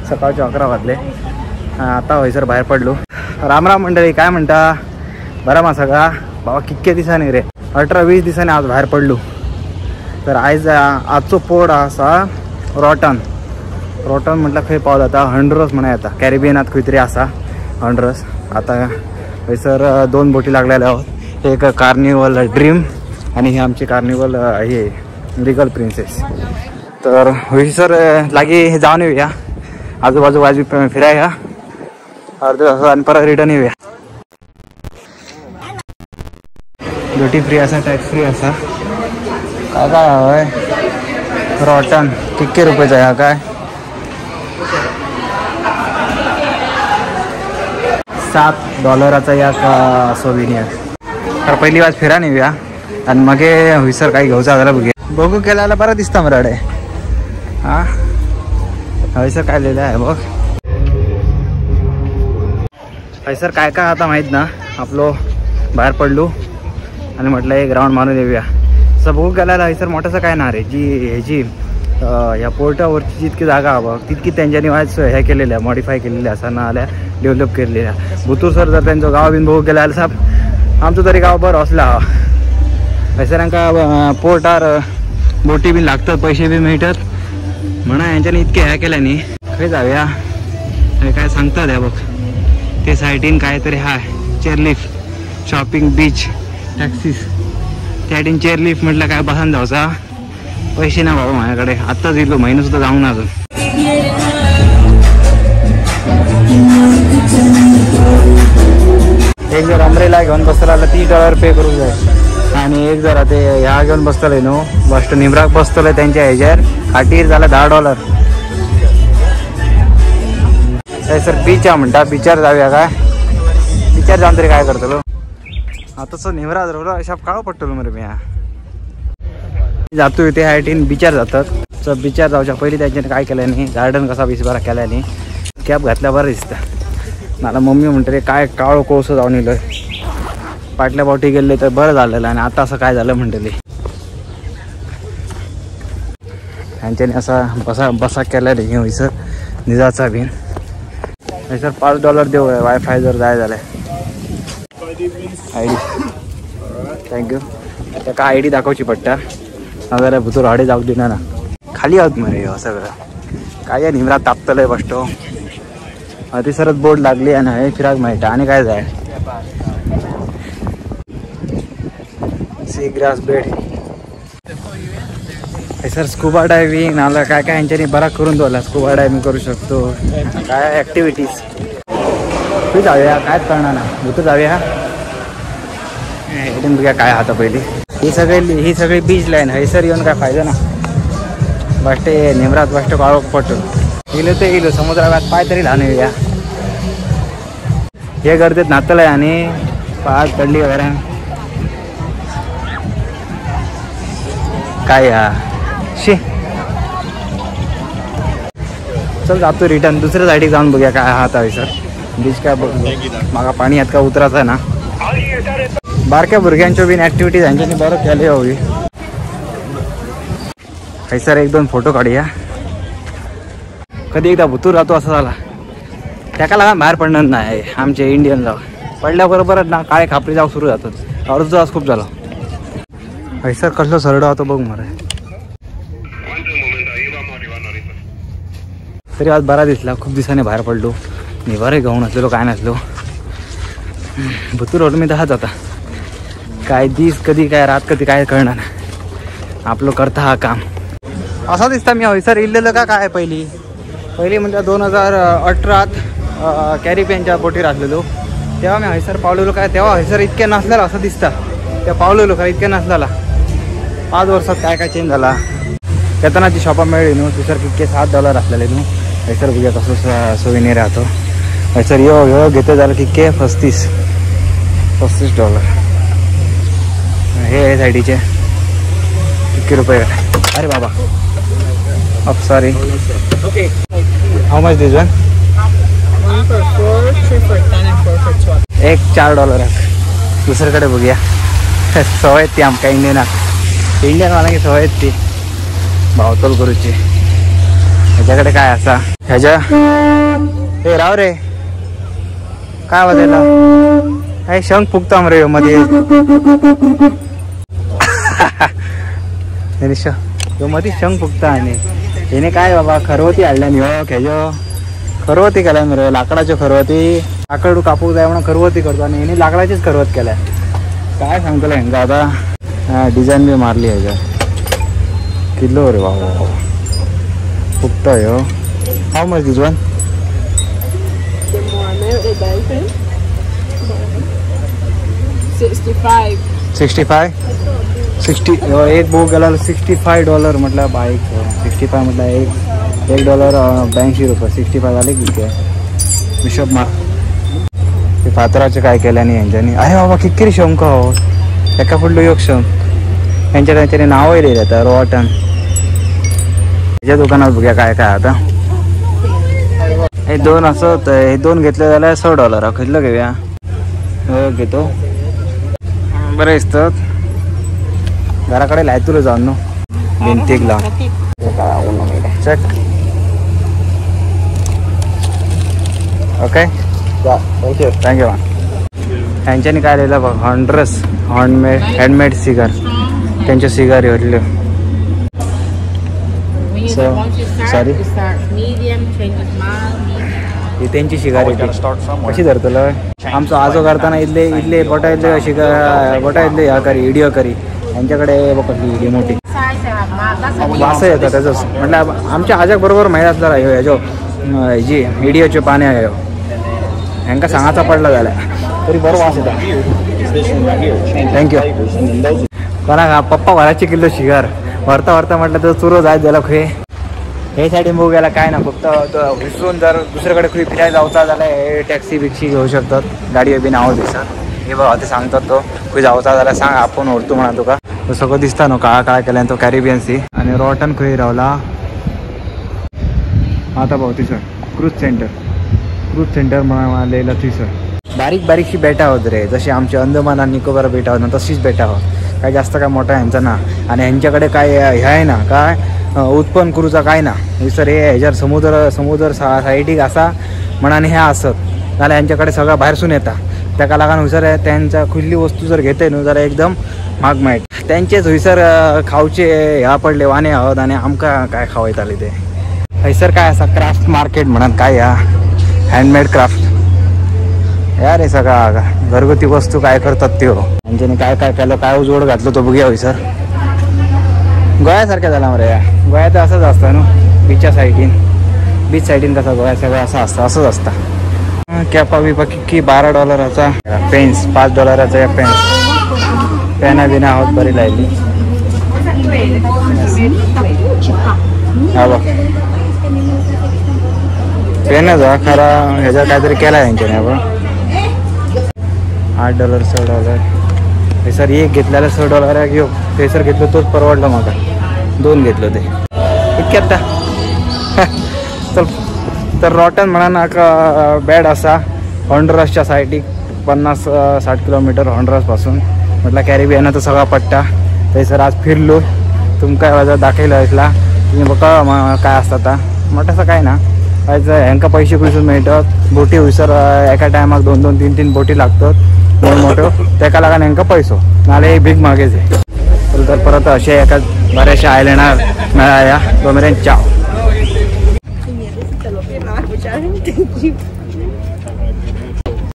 सकाळचे 11 वाजले. आता हयसर बाहेर पडलो. राम राम मंडळी, काय म्हणता? बरा मा सगळा? बाबा कितके दिसांनी रे, 18-20 दिसांनी आज बाहेर पडलो. तर आजचो पोड असा रॉटन म्हटलं खंय पावत आता हंड्रस म्हणा येता कॅरिबियनात खंय तरी असा हंड्रस. आता हयसर 2 बोटी लागलेल्या आहोत. एक कार्निवल ड्रीम आणि ही आमची कार्निवल हे रिगल प्रिन्सेस. तर हयसर लागी जाऊन येऊया, आजूबाजू फिराया अर्धे तास आणि परत रिटर्न येऊया. ड्युटी फ्री असा, टॅक्स फ्री असा. काय काय हवंय? रॉटन कितके रुपयाचा आहे हा? काय $7 या सोविनियर. तर पहिली वाज फिरा नेऊया आणि मग हयसर काही घेऊचा झाला बघू केल्याला बरं दिसता मराडे. हां हयसर काय लिहिलं आहे बघ. हयसर काय काय आता माहीत ना. आपलो बाहेर पडलो आणि म्हटलं एक राऊंड मारून येऊया. असं बघू गेल्याला हयसर मोठंसं काय ना रे. जी ह्याची ह्या पोर्टावरची जितकी जागा बघ तितकी त्यांच्यानी वाज हे केलेल्या मॉडिफाय केलेल्या असा ना आल्या डेव्हलप केलेल्या. बुतूर सर जर त्यांचं गाव बिन बघू गेला साहेब आमचं तरी गाव बरं असला. हयसरांका पोर्टार बोटी बी लागतात, पैसे बी मिळतात म्हणा. यांच्यानी इतके ह्या केल्यानी खंय जाऊया हे काय सांगतात या बघ. ते सायटीन काहीतरी हाय चेअरलिफ्ट शॉपिंग बीच टॅक्सीस. त्याटीन चेअरलिफ्ट म्हटलं काय बसान जाऊचा पैसे ना बाबा माझ्याकडे. आत्ताच येलो, महिना सुद्धा जाऊन अजून. एक जर अमरेला घेऊन बसला $30 पे करू जाय आणि एक जर ते ह्या घेऊन बसतले न्हू बस्ट निमराक बसतले त्यांच्या ह्याच्यार खाटीर झाला $10. सर बीच म्हणता, बिचार जाऊया काय? बिचार जाऊन तरी काय करतलो आता निमराज रोला अशा काळ पडतलो मरे मी. जातो ते हायटीन बिचार जातात. तर बिचार जाऊच्या पहिले त्यांच्याने काय केलं नाही गार्डन कसा बीच बरा केला नाही. कॅब घातल्या बरं दिसतं मला. मम्मी म्हणते रे काय काळो कोसं जाऊन येलोय. पाटल्या पावटी गेले तर बरं झालेलं आणि आता असं काय झालं म्हणते. त्यांच्याने असा बसा केला रे हयसर निजाचा बीन. हयसर $5 देऊ वायफाय जर जाय झालं. ID thank you. त्या काय ID दाखवची पडटा जरा भुतूर हाडे जाऊ दिना ना. खाली आहोत मरे सगळं काय निमरात तापतलंय बसतो. ती सरत बोर्ड लागली आणि हे फिराक माहिती आणि काय जाय. Sea grass bed sir scuba diving नाला काय काय यांच्यानी बरा करून दिला. स्कुबा डायव्हिंग करू शकतो काय ॲक्टिव्हिटीज. तू जाऊया काय करणार ना भूत जाऊया. इथून बघूया काय आता पहिली ही सगळी बीच लाईन. हयसर येऊन काय फायदा ना. बाष्टे निमरात बाष्ट काळो पटलो गेलो ते गेलो समुद्रात पाय तरी लहान येऊया. हे गर्दीत नातलंय आणि पाच पडली वगैरे काय शे. चल जातो रिटर्न दुसऱ्या साईडीक जाऊन बघूया काय हा आता हयसर बीच काय बघ. मागा पाणी यात का उतरायचं आहे ना. बारक्या भुरग्यांच्या बीन ॲक्टिव्हिटीज यांच्यानी बरं केली हवी. हयसर 1-2 फोटो काढूया. कधी एकदा भुतूर राहतो असं झाला त्याका लागा बाहेर पडणार नाही. आमचे इंडियन जाऊ पडल्याबरोबरच ना काळे खापरी जाऊ सुरू जातात. अर्ज तास खूप झाला. हयसर कसलो सरडा होतो बघ मरे. तरी आज बरा दिसला. खूप दिवसाने बाहेर पडलो. निवारे घेऊन असलेलो काय नसलो. भुतूर रोड मी दहाच आता काय दिस कधी काय रात कधी काय कळणार ना. आपलं करता हा काम असा दिसता. मी हयसर इल्लेलं का काय पहिली म्हणजे 2018 कॅरिबियनच्या बोटीर असलेलो तेव्हा मी हयसर पावलेलो काय. तेव्हा हयसर इतक्या नसलेला असं दिसता. तेव्हा पावलेलो काय इतक्या नसलेला. 5 वर्षात काय काय चेंज झाला. येतानाची शॉपा मिळली न्हू. तिसर कितके $7 असलेले न्हू. हयसर बघूया कसं सोयीने राहतो. हयसर यो घेतो झालं कितके $35. हे साईडीचे किती रुपये. अरे बाबा अप sorry. Okay how much this one? 1 for 4, 2 for 10 and 4 for 12. एक $4 दुसरीकडे बघूया. सवय ती आमका इंडियन वाला की सवय ती भावतोल करूची. ह्याच्याकडे काय असा ह्याच्या हे राव रे काय वाजायला काय शंख फुकता रे मध्ये मध्ये शंख फुकता आणि याने काय बाबा खरवती हाडल्या नी हो ख्याजो खरवती केल्या रे लाकडाच्यो खरवती लाकड कापूक जाय म्हणून खरवती करतो आणि याने लाकडाचीच खरवत केल्या काय सांगतलं हेंका आता डिझाईन बी मारली ह्याच्या किल्लो रे बाबा फुकतोय हो हाऊ much this one The more American dolphin. 65. 65 60 एक बुक गेला $65 म्हटलं बाईक 65 म्हटलं $1 ₹82 65 झाले की काय हिशोब मार ते फातराचे काय केल्याने यांच्यानी अरे बाबा किती शंख हो एका फुडलो योग शंख त्यांच्याने नावही लिहिलं आता रॉटन ह्याच्या दुकानात बघूया काय काय आता हे दोन असं होतं हे दोन घेतले जाल्यार $6 खंयतलो घेऊया घेतो बरें दिसतात घराकडे लायतलो जाऊन न्हू भिंतीक लावन चेक ओके थँक्यू ह्यांच्यानी काय लिहिलं बघ हँडमेड सिगार त्यांच्या सिगार घेतल्यो सॉरी ही त्यांची शिगार कशी धरतलो आमचो आजो करताना इथले बोटा इथले ह्या करी व्हिडिओ करी यांच्याकडे कसली व्हिडिओ मोठी वास येतात त्याचंच म्हटलं आमच्या आजाक बरोबर माहीत असला ह्यो हेजी व्हिडिओचे पाने ह्यो हेंका सांगाचा पडला जाल्या तरी बरो वास येता थँक्यू कोणाक पप्पा वराची किल्लो शिगार व्हरता म्हटलं तर चुरो जायत जाल्यार खंय हे सायडीन बघू गेला काय ना फक्त विसरून जर दुसऱ्याकडे खंय फिरायला जावचा जाल्यार हे टॅक्सी बिक्सी घेऊ शकतात गाडी बी नाव दिसतात हे बघा ते सांगतात तो खंय जावचा जाल्यार सांग आपण व्हरतो म्हणा तुका तो सगळं दिसता न्हू काळा केल्यान तो कॅरिबियन सी आणि रॉटन खंय रावला आता भाऊ थंयसर क्रूज सेंटर म्हणून लिहिलं थंयसर बारीकशी बेटा होत रे जशी आमची अंदमान आणि निकोबार बेटा होत ना तशीच बेटा होत काय जास्त काय मोठा ह्यांचा ना आणि ह्यांच्याकडे काय हे आहे ना काय उत्पन्न करूचा काय ना सर हे ह्याच्यार समुद्र सायडीक असा म्हणाने हे असत जाल्यार ह्यांच्याकडे सगळं भायरसून येता ताका लागून हुंयसर त्यांच्या खुल्ली वस्तू जर घेते न्हू जाल्यार एकदम म्हाग मेळटा त्यांचेच हुंयसर खावचे ह्या पडले वाने आहोत आणि आमकां काय खावयताले ते हयसर काय असा क्राफ्ट मार्केट म्हणून काय ह्या हँडमेड क्राफ्ट यार हे सगळा घरगुती वस्तू काय करतात त्यो त्यांच्यानी काय केलं काय उजवड घातलं तो बघूया सर गोयासारख्या झाला मरे गोयात असंच असतं न्हू बीच सायडीन कसं गोया सगळं असं असतं असंच असतं कॅपा बिपा किती $12 पेन्स $5 पेन्स पेना बिना आहोत बरी लायली हा बघ पेनच हा खरा ह्याचा काहीतरी केला यांच्याने बघ $8 $6 हे सर एक घेतल्याला $6 घेऊ ते सर घेतलं तोच परवडलं मला 2 घेतलं ते इतक्यात चल तर रॉटन म्हणा ना का बॅड असा हॉन्डुरासच्या सायडीक 50-60 किलोमीटर हॉन्डुरासपासून म्हटलं कॅरिबियन तर सगळा पट्टा थंयसर आज फिरलो तुमकां वाजा दाखयलो इतला तुम्ही बघा काय असता म्हटलं असं काय ना आज हेंका पैसे पयसून मेळटात बोटी हुंयसर एका टायमाक 2-2 3-3 बोटी लागतात मोठ्यो ताका लागून हेंका पैसो नाल्यार एक भीक मागेच तर परत अशे एका बऱ्याचशा आयलँडार मेळया तो मेरेन चाव